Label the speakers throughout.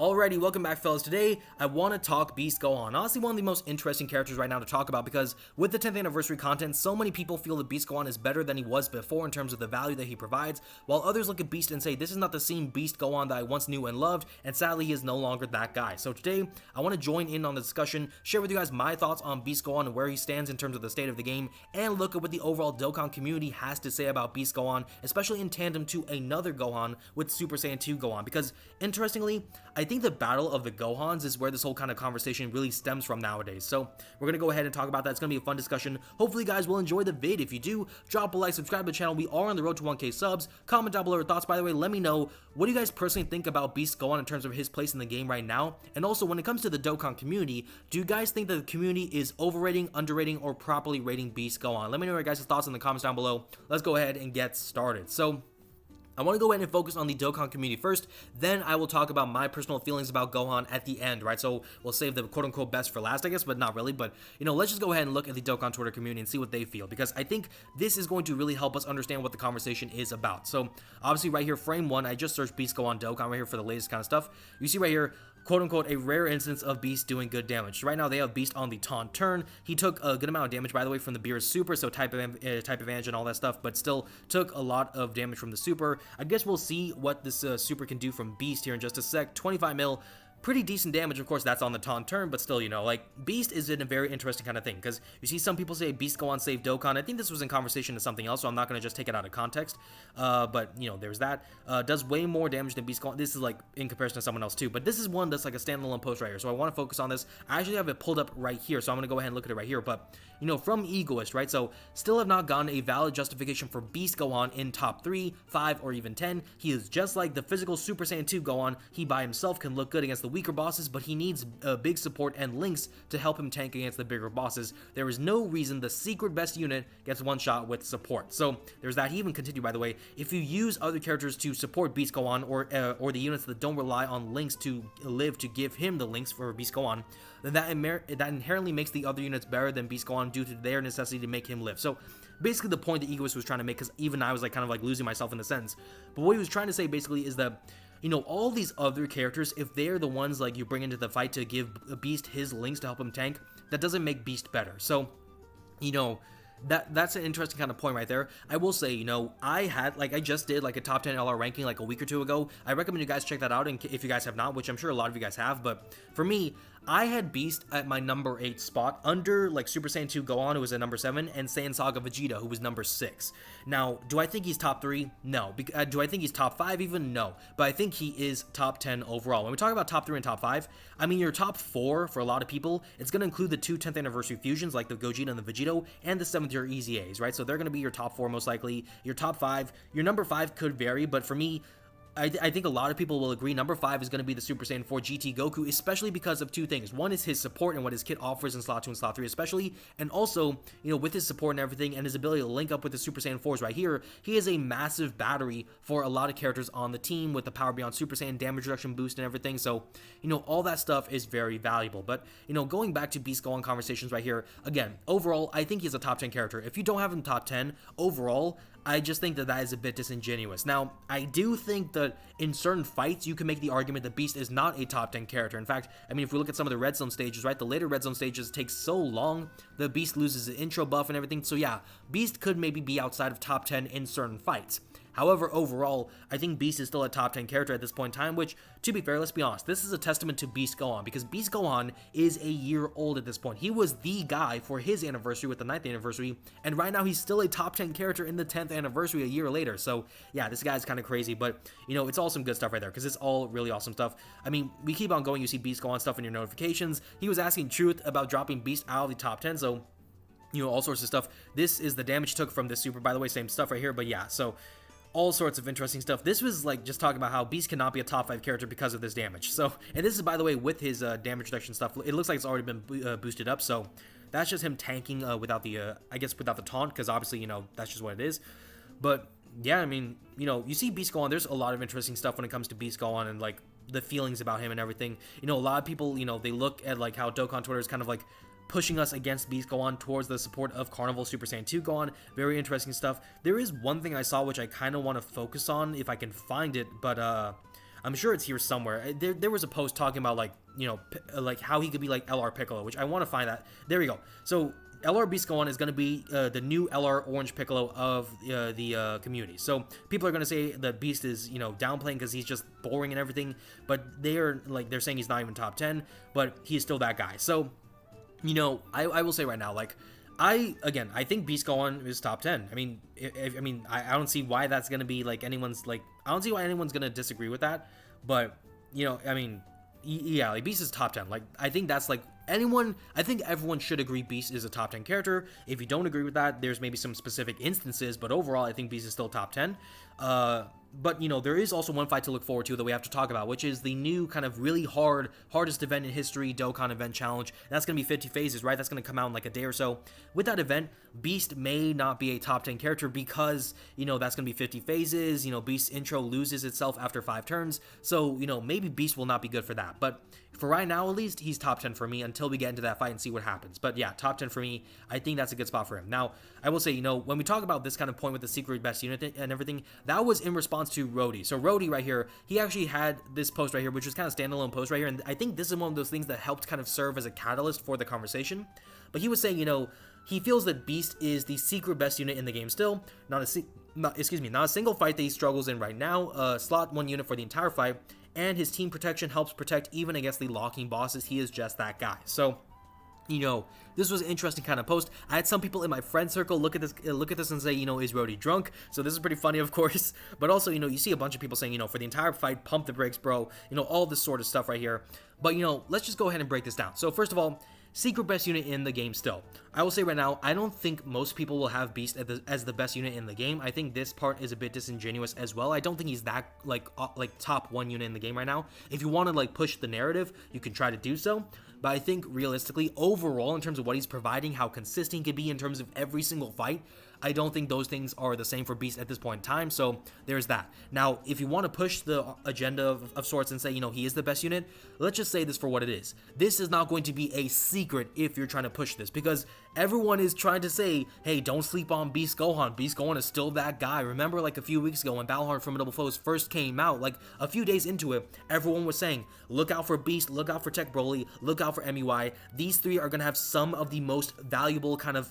Speaker 1: Alrighty, welcome back fellas. Today, I want to talk Beast Gohan. Honestly, one of the most interesting characters right now to talk about because with the 10th anniversary content, so many people feel that Beast Gohan is better than he was before in terms of the value that he provides, while others look at Beast and say, this is not the same Beast Gohan that I once knew and loved, and sadly, he is no longer that guy. So today, I want to join in on the discussion, share with you guys my thoughts on Beast Gohan and where he stands in terms of the state of the game, and look at what the overall Dokkan community has to say about Beast Gohan, especially in tandem to another Gohan with Super Saiyan 2 Gohan, because interestingly, I think the battle of the Gohans is where this whole kind of conversation really stems from nowadays. So we're going to go ahead and talk about that. It's going to be a fun discussion. Hopefully you guys will enjoy the vid. If you do, drop a like, subscribe to the channel. We are on the road to 1K subs. Comment down below your thoughts. By the way, let me know, what do you guys personally think about Beast Gohan in terms of his place in the game right now? And also, when it comes to the Dokkan community, do you guys think that the community is overrating, underrating, or properly rating Beast Gohan? Let me know your guys' thoughts in the comments down below. Let's go ahead and get started. So I want to go ahead and focus on the Dokkan community first, then I will talk about my personal feelings about Gohan at the end, right? So we'll save the quote-unquote best for last, I guess, but not really. But, you know, let's just go ahead and look at the Dokkan Twitter community and see what they feel, because I think this is going to really help us understand what the conversation is about. So, obviously, right here, frame 1, I just searched Beast Gohan Dokkan right here for the latest kind of stuff. You see right here, quote-unquote, a rare instance of Beast doing good damage. So right now, they have Beast on the taunt turn. He took a good amount of damage, by the way, from the Beerus Super, so type advantage and all that stuff, but still took a lot of damage from the Super. I guess we'll see what this Super can do from Beast here in just a sec. 25 mil. Pretty decent damage, of course, that's on the taunt turn, but still, you know, like, Beast is in a very interesting kind of thing, because you see some people say Beast Gohan saved Dokkan. I think this was in conversation to something else, so I'm not going to just take it out of context, but, you know, there's that. Does way more damage than Beast Gohan. This is, like, in comparison to someone else, too, but this is one that's, like, a standalone post right here, so I want to focus on this. I actually have it pulled up right here, so I'm going to go ahead and look at it right here, but, you know, from Egoist, right, so still have not gotten a valid justification for Beast Gohan in top 3, 5, or even 10. He is just like the physical Super Saiyan 2 Gohan. He by himself can look good against the weaker bosses, but he needs big support and links to help him tank against the bigger bosses. There is no reason the secret best unit gets one shot with support. So there's that. He even continued, by the way, if you use other characters to support Beast Gohan or the units that don't rely on links to live to give him the links for Beast Gohan, then that inherently makes the other units better than Beast Gohan due to their necessity to make him live. So basically the point that Egoist was trying to make, because even I was like kind of like losing myself in the sentence, but what he was trying to say basically is that, you know, all these other characters, if they're the ones like you bring into the fight to give Beast his links to help him tank, that doesn't make Beast better. So, you know, that's an interesting kind of point right there. I will say, you know, I just did like a top 10 LR ranking like a week or two ago. I recommend you guys check that out, and if you guys have not, which I'm sure a lot of you guys have, but for me, I had Beast at my number 8 spot, under like Super Saiyan 2 Gohan, who was at number 7, and Saiyan Saga Vegeta, who was number 6. Now, do I think he's top 3? No. Do I think he's top 5 even? No. But I think he is top 10 overall. When we talk about top 3 and top 5, I mean, your top 4, for a lot of people, it's going to include the 2 10th anniversary fusions, like the Gogeta and the Vegito, and the 7th year EZAs, right? So they're going to be your top 4 most likely. Your top 5, your number 5 could vary, but for me, I think a lot of people will agree number 5 is going to be the Super Saiyan 4 GT Goku, especially because of 2 things. One is his support and what his kit offers in Slot 2 and Slot 3 especially, and also, you know, with his support and everything and his ability to link up with the Super Saiyan 4s right here, he is a massive battery for a lot of characters on the team with the Power Beyond Super Saiyan damage reduction boost and everything. So, you know, all that stuff is very valuable. But, you know, going back to Beast Gohan conversations right here, again, overall, I think he's a top 10 character. If you don't have him top 10, overall, I just think that that is a bit disingenuous. Now, I do think that in certain fights, you can make the argument that Beast is not a top 10 character. In fact, I mean, if we look at some of the Red Zone stages, right, the later Red Zone stages take so long, the Beast loses the intro buff and everything. So yeah, Beast could maybe be outside of top 10 in certain fights. However, overall, I think Beast is still a top 10 character at this point in time, which, to be fair, let's be honest, this is a testament to Beast Gohan, because Beast Gohan is a year old at this point. He was the guy for his anniversary with the 9th anniversary, and right now he's still a top 10 character in the 10th anniversary a year later. So, yeah, this guy's kind of crazy, but, you know, it's all some good stuff right there, because it's all really awesome stuff. I mean, we keep on going, you see Beast Gohan stuff in your notifications. He was asking Truth about dropping Beast out of the top 10, so, you know, all sorts of stuff. This is the damage took from this Super, by the way, same stuff right here, but yeah, so all sorts of interesting stuff. This was like just talking about how Beast cannot be a top 5 character because of this damage. So, and this is, by the way, with his damage reduction stuff. It looks like it's already been boosted up, so that's just him tanking without the, I guess, without the taunt, because obviously, you know, that's just what it is. But yeah, I mean, you know, you see Beast Gohan, there's a lot of interesting stuff when it comes to Beast Gohan and like the feelings about him and everything. You know, a lot of people, you know, they look at like how Dokkan Twitter is kind of like pushing us against Beast Gohan towards the support of Carnival Super Saiyan 2 Gohan. Very interesting stuff. There is one thing I saw which I kind of want to focus on if I can find it, but I'm sure it's here somewhere. There was a post talking about like, you know, like how he could be like LR Piccolo, which I want to find that. There we go. So LR Beast Go On is going to be the new LR Orange Piccolo of the community. So people are going to say that Beast is, you know, downplaying because he's just boring and everything, but they're saying he's not even top 10, but he's still that guy. So, you know, I will say right now, like, I think Beast Go On is top 10. I mean, I don't see why that's going to be like anyone's, like, I don't see why anyone's going to disagree with that, but, you know, I mean, yeah, like Beast is top 10. Like, I think that's like I think everyone should agree Beast is a top 10 character. If you don't agree with that, there's maybe some specific instances, but overall, I think Beast is still top 10. But, you know, there is also one fight to look forward to that we have to talk about, which is the new kind of really hardest event in history, Dokkan Event Challenge. That's going to be 50 phases, right? That's going to come out in like a day or so. With that event, Beast may not be a top 10 character because, you know, that's going to be 50 phases. You know, Beast's intro loses itself after 5 turns. So, you know, maybe Beast will not be good for that. But for right now, at least, he's top 10 for me until we get into that fight and see what happens. But yeah, top 10 for me. I think that's a good spot for him. Now, I will say, you know, when we talk about this kind of point with the secret best unit and everything, that was in response to Rhodey. So Rhodey right here, he actually had this post right here, which was kind of standalone post right here. And I think this is one of those things that helped kind of serve as a catalyst for the conversation. But he was saying, you know, he feels that Beast is the secret best unit in the game still. Not a single fight that he struggles in right now. Slot 1 unit for the entire fight. And his team protection helps protect even against the locking bosses. He is just that guy. So, you know, this was an interesting kind of post. I had some people in my friend circle look at this and say, you know, is Rhodey drunk? So this is pretty funny, of course. But also, you know, you see a bunch of people saying, you know, for the entire fight, pump the brakes, bro. You know, all this sort of stuff right here. But, you know, let's just go ahead and break this down. So first of all, secret best unit in the game still. I will say right now, I don't think most people will have Beast as the best unit in the game. I think this part is a bit disingenuous as well. I don't think he's that like top 1 unit in the game right now. If you want to like push the narrative, you can try to do so. But I think realistically, overall, in terms of what he's providing, how consistent he can be in terms of every single fight, I don't think those things are the same for Beast at this point in time, so there's that. Now, if you want to push the agenda of sorts and say, you know, he is the best unit, let's just say this for what it is. This is not going to be a secret if you're trying to push this, because everyone is trying to say, hey, don't sleep on Beast Gohan. Beast Gohan is still that guy. Remember, like, a few weeks ago when Battle Formidable Foes first came out, like, a few days into it, everyone was saying, look out for Beast, look out for Tech Broly, look out for MUI. These 3 are going to have some of the most valuable kind of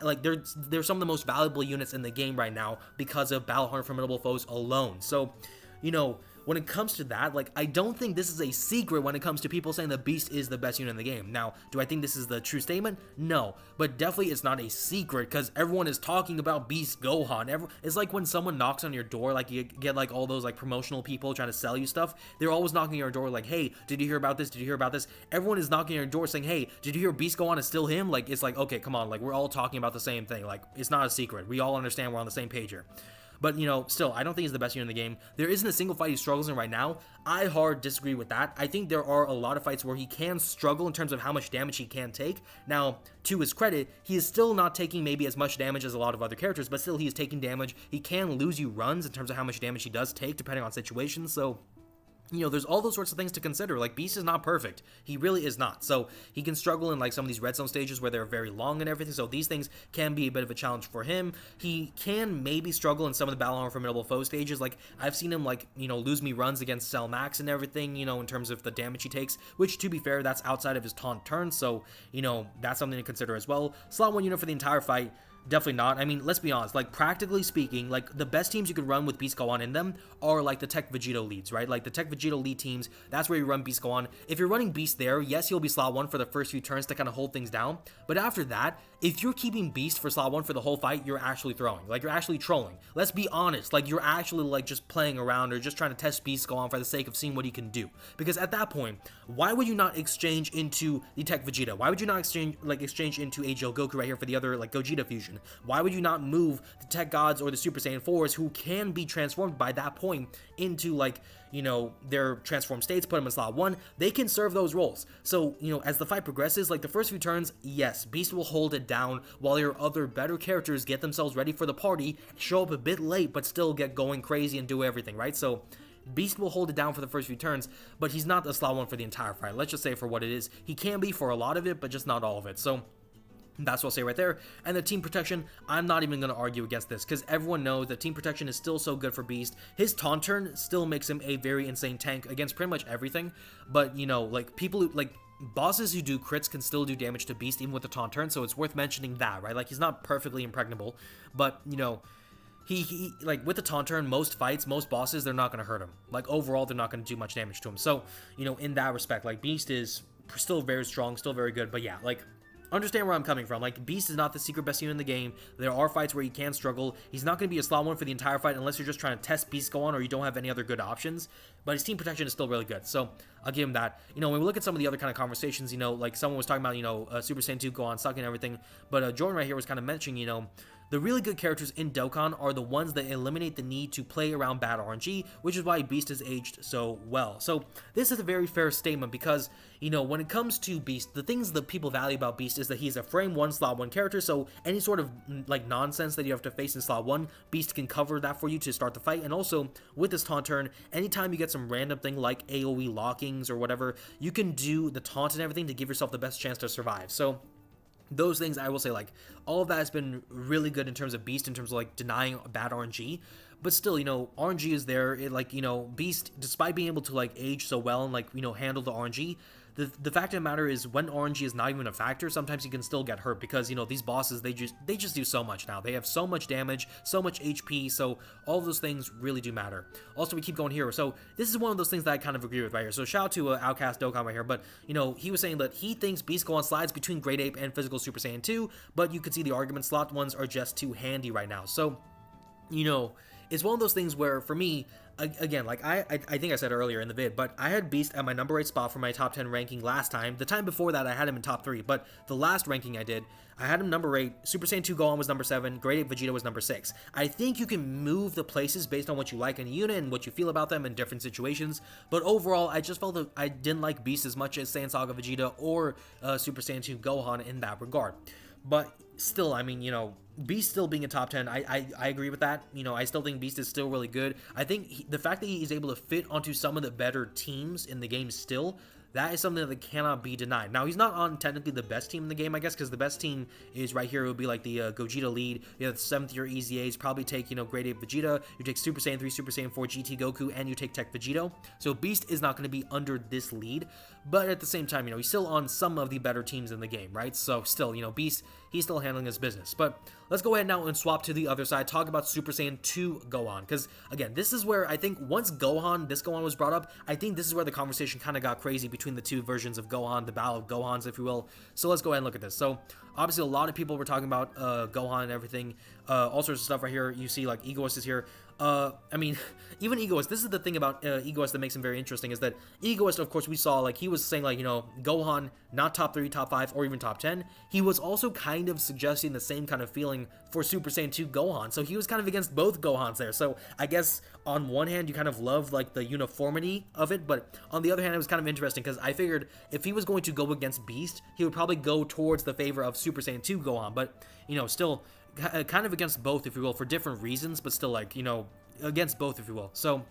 Speaker 1: like they're some of the most valuable units in the game right now because of Battle Formidable Foes alone. So, you know, when it comes to that, like, I don't think this is a secret when it comes to people saying the Beast is the best unit in the game. Now, do I think this is the true statement? No, but definitely it's not a secret because everyone is talking about Beast Gohan. It's like when someone knocks on your door, like you get like all those like promotional people trying to sell you stuff. They're always knocking on your door like, hey, did you hear about this? Did you hear about this? Everyone is knocking on your door saying, hey, did you hear Beast Gohan is still him? Like, it's like, okay, come on, like, we're all talking about the same thing. Like, it's not a secret. We all understand we're on the same page here. But, you know, still, I don't think he's the best unit in the game. There isn't a single fight he struggles in right now. I hard disagree with that. I think there are a lot of fights where he can struggle in terms of how much damage he can take. Now, to his credit, he is still not taking maybe as much damage as a lot of other characters, but still he is taking damage. He can lose you runs in terms of how much damage he does take, depending on situations, so, you know, there's all those sorts of things to consider. Like, Beast is not perfect. He really is not. So he can struggle in like some of these red zone stages where they're very long and everything. So these things can be a bit of a challenge for him. He can maybe struggle in some of the Battle Formidable Foe stages. Like, I've seen him, like, you know, lose me runs against Cell Max and everything, you know, in terms of the damage he takes, which, to be fair, that's outside of his taunt turn. So, you know, that's something to consider as well. Slot 1 unit for the entire fight. Definitely not. I mean, let's be honest, like, practically speaking, like, the best teams you could run with Beast Gohan in them are, like, the Tech Vegito leads, right? Like, the Tech Vegito lead teams, that's where you run Beast Gohan. If you're running Beast there, yes, he'll be slot 1 for the first few turns to kind of hold things down, but after that, if you're keeping Beast for slot 1 for the whole fight, you're actually throwing. Like, you're actually trolling. Let's be honest, like, you're actually, like, just playing around or just trying to test Beast Gohan for the sake of seeing what he can do. Because at that point, why would you not exchange into the Tech Vegeta? Why would you not exchange into AGL Goku right here for the other, like, Gogeta fusion? Why would you not move the Tech Gods or the Super Saiyan 4s who can be transformed by that point into, like, you know, their transformed states, put them in slot 1, they can serve those roles. So, you know, as the fight progresses, like the first few turns, yes, Beast will hold it down while your other better characters get themselves ready for the party, show up a bit late, but still get going crazy and do everything, right? So Beast will hold it down for the first few turns, but he's not the slot 1 for the entire fight. Let's just say for what it is. He can be for a lot of it, but just not all of it. So, That's what I'll say right there. And the team protection, I'm not even going to argue against this, because everyone knows that team protection is still so good for Beast. His taunt turn still makes him a very insane tank against pretty much everything. But, you know, like, people who, like, bosses who do crits can still do damage to Beast even with the taunt turn, so it's worth mentioning that, right? Like, he's not perfectly impregnable, but, you know, he like, with the taunt turn, most fights, most bosses, they're not going to hurt him. Like, overall, they're not going to do much damage to him. So, you know, in that respect, like, Beast is still very strong, still very good, but yeah, like, understand where I'm coming from. Like, Beast is not the secret best unit in the game. There are fights where he can struggle. He's not going to be a slot 1 for the entire fight unless you're just trying to test Beast Go On or you don't have any other good options. But his team protection is still really good. So I'll give him that. You know, when we look at some of the other kind of conversations, you know, like someone was talking about, you know, Super Saiyan 2 Go On sucking and everything. But Jordan right here was kind of mentioning, you know, the really good characters in Dokkan are the ones that eliminate the need to play around bad RNG, which is why Beast has aged so well. So this is a very fair statement because, you know, when it comes to Beast, the things that people value about Beast is that he's a frame 1 slot 1 character, so any sort of like nonsense that you have to face in slot 1, Beast can cover that for you to start the fight. And also with this taunt turn, anytime you get some random thing like AoE lockings or whatever, you can do the taunt and everything to give yourself the best chance to survive. So those things, I will say, like, all of that has been really good in terms of Beast, in terms of, like, denying bad RNG. But still, you know, RNG is there. It, like, you know, Beast, despite being able to, like, age so well and, like, you know, handle the RNG, the fact of the matter is when RNG is not even a factor, sometimes you can still get hurt because, you know, these bosses, they just do so much now. They have so much damage, so much HP, so all of those things really do matter. Also, we keep going here. So this is one of those things that I kind of agree with right here. So shout out to Outcast Dokkan right here, but, you know, he was saying that he thinks Beast Go On slides between Great Ape and Physical Super Saiyan 2, but you could see the argument slot ones are just too handy right now. So, you know, it's one of those things where, for me, again, like I think I said earlier in the vid, but I had Beast at my number 8 spot for my top 10 ranking last time. The time before that, I had him in top 3, but the last ranking I did, I had him number 8, Super Saiyan 2 Gohan was number 7, Great Ape Vegeta was number 6. I think you can move the places based on what you like in a unit and what you feel about them in different situations, but overall, I just felt that I didn't like Beast as much as Saiyan Saga Vegeta or Super Saiyan 2 Gohan in that regard. But still, I mean, you know, Beast still being a top 10, I agree with that. You know, I still think Beast is still really good. I think the fact that he's able to fit onto some of the better teams in the game still, that is something that cannot be denied. Now, he's not on technically the best team in the game, I guess, because the best team is right here. It would be like the Gogeta lead. You have the 7th year EZAs, probably take, you know, Great Ape Vegeta, you take Super Saiyan 3, Super Saiyan 4, GT Goku, and you take Tech Vegito. So Beast is not going to be under this lead, but at the same time, you know, he's still on some of the better teams in the game, right? So still, you know, Beast, he's still handling his business. But let's go ahead now and swap to the other side, talk about Super Saiyan 2 Gohan, because, again, this is where I think once this Gohan was brought up, I think this is where the conversation kind of got crazy between the two versions of Gohan, the battle of Gohans, if you will. So let's go ahead and look at this. So obviously a lot of people were talking about Gohan and everything, all sorts of stuff right here. You see, like, Egoist is here. I mean, even Egoist, this is the thing about Egoist that makes him very interesting, is that Egoist, of course, we saw, like, he was saying, like, you know, Gohan, not top 3, top 5, or even top 10. He was also kind of suggesting the same kind of feeling for Super Saiyan 2 Gohan, so he was kind of against both Gohans there. So I guess on one hand, you kind of love, like, the uniformity of it, but on the other hand, it was kind of interesting, because I figured if he was going to go against Beast, he would probably go towards the favor of Super Saiyan 2 Gohan, but, you know, still kind of against both, if you will, for different reasons, but still, like, you know, against both, if you will. So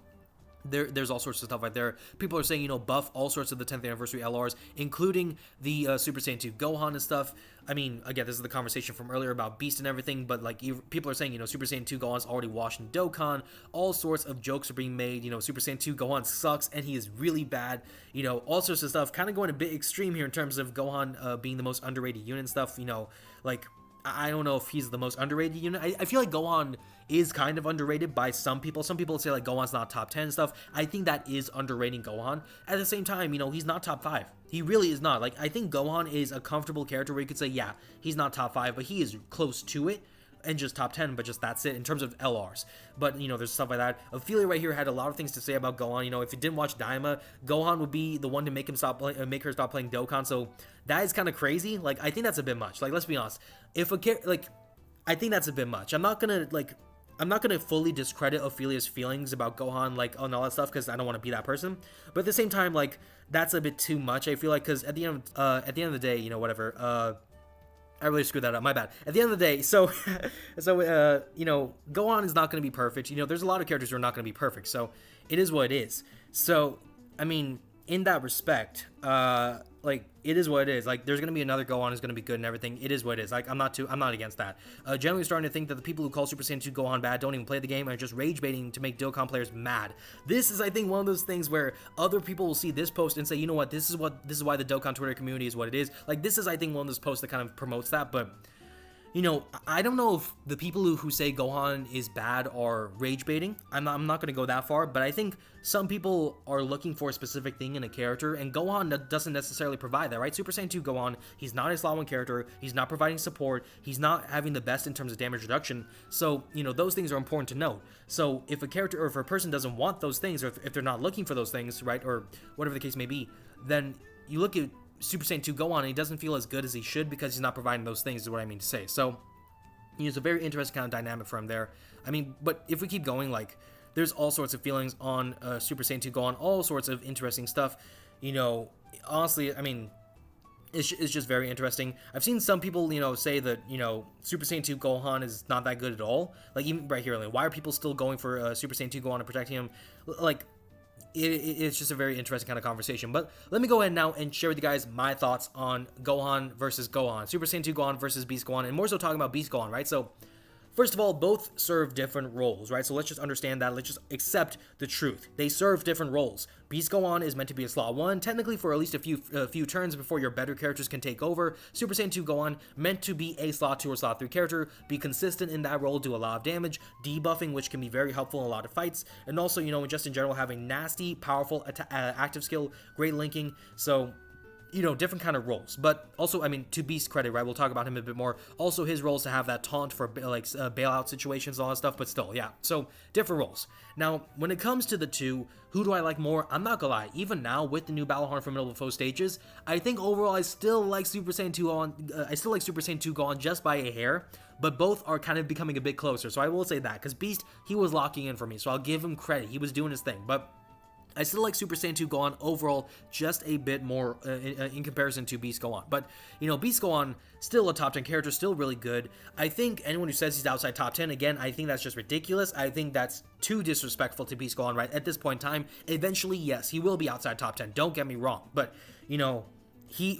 Speaker 1: there's all sorts of stuff right there. People are saying, you know, buff all sorts of the 10th anniversary LRs, including the Super Saiyan 2 Gohan and stuff. I mean, again, this is the conversation from earlier about Beast and everything, but, like, people are saying, you know, Super Saiyan 2 Gohan's already washed in Dokkan. All sorts of jokes are being made. You know, Super Saiyan 2 Gohan sucks, and he is really bad. You know, all sorts of stuff. Kind of going a bit extreme here in terms of Gohan being the most underrated unit and stuff. You know, like, I don't know if he's the most underrated unit. I feel like Gohan is kind of underrated by some people. Some people say, like, Gohan's not top 10 and stuff. I think that is underrating Gohan. At the same time, you know, he's not top 5. He really is not. Like, I think Gohan is a comfortable character where you could say, yeah, he's not top 5, but he is close to it. And just top 10, but just that's it in terms of LRs. But, you know, there's stuff like that. Ophelia right here had a lot of things to say about Gohan. You know, if you didn't watch Daima, Gohan would be the one to make her stop playing Dokkan. So that is kind of crazy. Like, I think that's a bit much. Like, let's be honest. I think that's a bit much. I'm not gonna fully discredit Ophelia's feelings about Gohan, like, and all that stuff, because I don't want to be that person. But at the same time, like, that's a bit too much. I feel like, because at the end of the day, you know, whatever. I really screwed that up. My bad. At the end of the day, so you know, Gohan is not going to be perfect. You know, there's a lot of characters who are not going to be perfect. So it is what it is. So, I mean, in that respect, like, it is what it is. Like, there's gonna be another Gohan who's gonna be good and everything. It is what it is. Like, I'm not against that. Generally starting to think that the people who call Super Saiyan 2 Gohan bad don't even play the game and are just rage baiting to make Dokkan players mad. This is, I think, one of those things where other people will see this post and say, you know what, this is why the Dokkan Twitter community is what it is. Like, this is, I think, one of those posts that kind of promotes that, but you know, I don't know if the people who say Gohan is bad are rage baiting. I'm not going to go that far, but I think some people are looking for a specific thing in a character, and Gohan doesn't necessarily provide that, right? Super Saiyan 2 Gohan, he's not a Slot 1 character, he's not providing support, he's not having the best in terms of damage reduction, so, you know, those things are important to note. So, if a character, or if a person doesn't want those things, or if they're not looking for those things, right, or whatever the case may be, then you look at Super Saiyan 2 Gohan and he doesn't feel as good as he should because he's not providing those things, is what I mean to say. So, you know, it's a very interesting kind of dynamic for him there. I mean, but if we keep going, like, there's all sorts of feelings on Super Saiyan 2 Gohan, all sorts of interesting stuff. You know, honestly, I mean, it's just very interesting. I've seen some people, you know, say that, you know, Super Saiyan 2 Gohan is not that good at all. Like, even right here, like, why are people still going for Super Saiyan 2 Gohan and protecting him? Like, it's just a very interesting kind of conversation. But let me go ahead now and share with you guys my thoughts on Gohan versus Gohan. Super Saiyan 2 Gohan versus Beast Gohan, and more so talking about Beast Gohan, right? So, first of all, both serve different roles, right? So let's just understand that. Let's just accept the truth. They serve different roles. Beast Gohan is meant to be a Slot 1, technically for at least a few turns before your better characters can take over. Super Saiyan 2 Gohan, meant to be a Slot 2 or Slot 3 character, be consistent in that role, do a lot of damage, debuffing, which can be very helpful in a lot of fights, and also, you know, just in general, having nasty, powerful, active skill, great linking, so, you know, different kind of roles. But also, I mean, to Beast's credit, right, we'll talk about him a bit more. Also, his role is to have that taunt for, like, bailout situations and all that stuff, but still, yeah. So, different roles. Now, when it comes to the two, who do I like more? I'm not gonna lie, even now, with the new Battle Horn from Middle of Foe stages, I think overall I still like Super Saiyan 2 Gohan just by a hair, but both are kind of becoming a bit closer, so I will say that, because Beast, he was locking in for me, so I'll give him credit. He was doing his thing, but I still like Super Saiyan 2 Gohan overall just a bit more in comparison to Beast Gohan. But, you know, Beast Gohan, still a top 10 character, still really good. I think anyone who says he's outside top 10, again, I think that's just ridiculous. I think that's too disrespectful to Beast Gohan, right? At this point in time, eventually, yes, he will be outside top 10. Don't get me wrong. But, you know,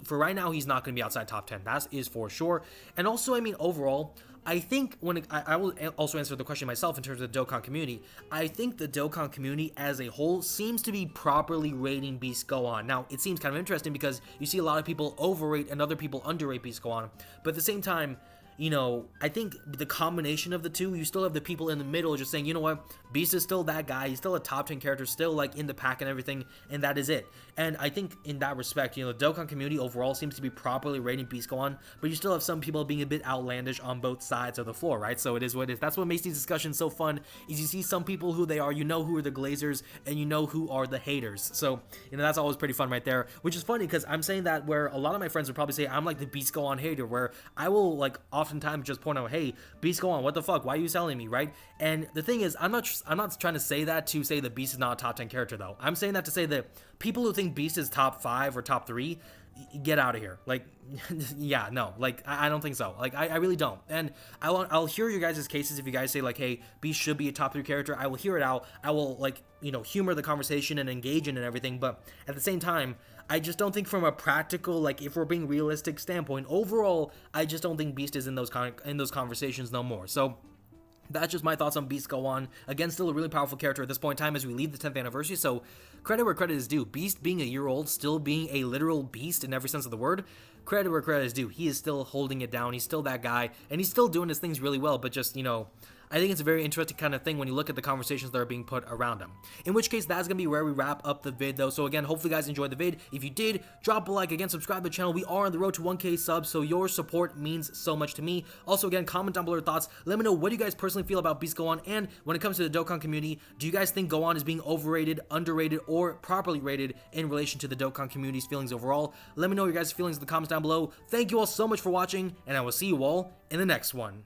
Speaker 1: for right now, he's not going to be outside top 10. That is for sure. And also, I mean, overall, I think I will also answer the question myself in terms of the Dokkan community. I think the Dokkan community as a whole seems to be properly rating Beast Gohan. Now, it seems kind of interesting because you see a lot of people overrate and other people underrate Beast Gohan. But at the same time, you know, I think the combination of the two, you still have the people in the middle just saying, you know what, Beast is still that guy, he's still a top 10 character, still like in the pack and everything, and that is it. And I think in that respect, you know, the Dokkan community overall seems to be properly rating Beast Gohan, but you still have some people being a bit outlandish on both sides of the floor, right? So it is what it is. That's what makes these discussions so fun, is you see some people who they are, you know who are the Glazers, and you know who are the haters. So, you know, that's always pretty fun right there, which is funny because I'm saying that where a lot of my friends would probably say I'm like the Beast Gohan hater, where I will like oftentimes just point out, hey, Beast Gohan, what the fuck, why are you selling me, right? And the thing is, I'm not trying to say that to say that Beast is not a top 10 character though. I'm saying that to say that people who think Beast is top 5 or top 3, get out of here. Like, yeah, no, like, I don't think so. Like, I really don't. And I'll hear your guys' cases if you guys say, like, hey, Beast should be a top 3 character. I will hear it out. I will, like, you know, humor the conversation and engage in and everything. But at the same time, I just don't think from a practical, like, if we're being realistic standpoint, overall, I just don't think Beast is in those conversations no more. So that's just my thoughts on Beast Gohan. Again, still a really powerful character at this point in time as we leave the 10th anniversary, so credit where credit is due. Beast being a year old, still being a literal beast in every sense of the word, credit where credit is due. He is still holding it down, he's still that guy, and he's still doing his things really well, but just, you know, I think it's a very interesting kind of thing when you look at the conversations that are being put around him. In which case, that's going to be where we wrap up the vid, though. So again, hopefully you guys enjoyed the vid. If you did, drop a like. Again, subscribe to the channel. We are on the road to 1K subs, so your support means so much to me. Also, again, comment down below your thoughts. Let me know what do you guys personally feel about Beast Gohan, and when it comes to the Dokkan community, do you guys think Gohan is being overrated, underrated, or properly rated in relation to the Dokkan community's feelings overall? Let me know your guys' feelings in the comments down below. Thank you all so much for watching, and I will see you all in the next one.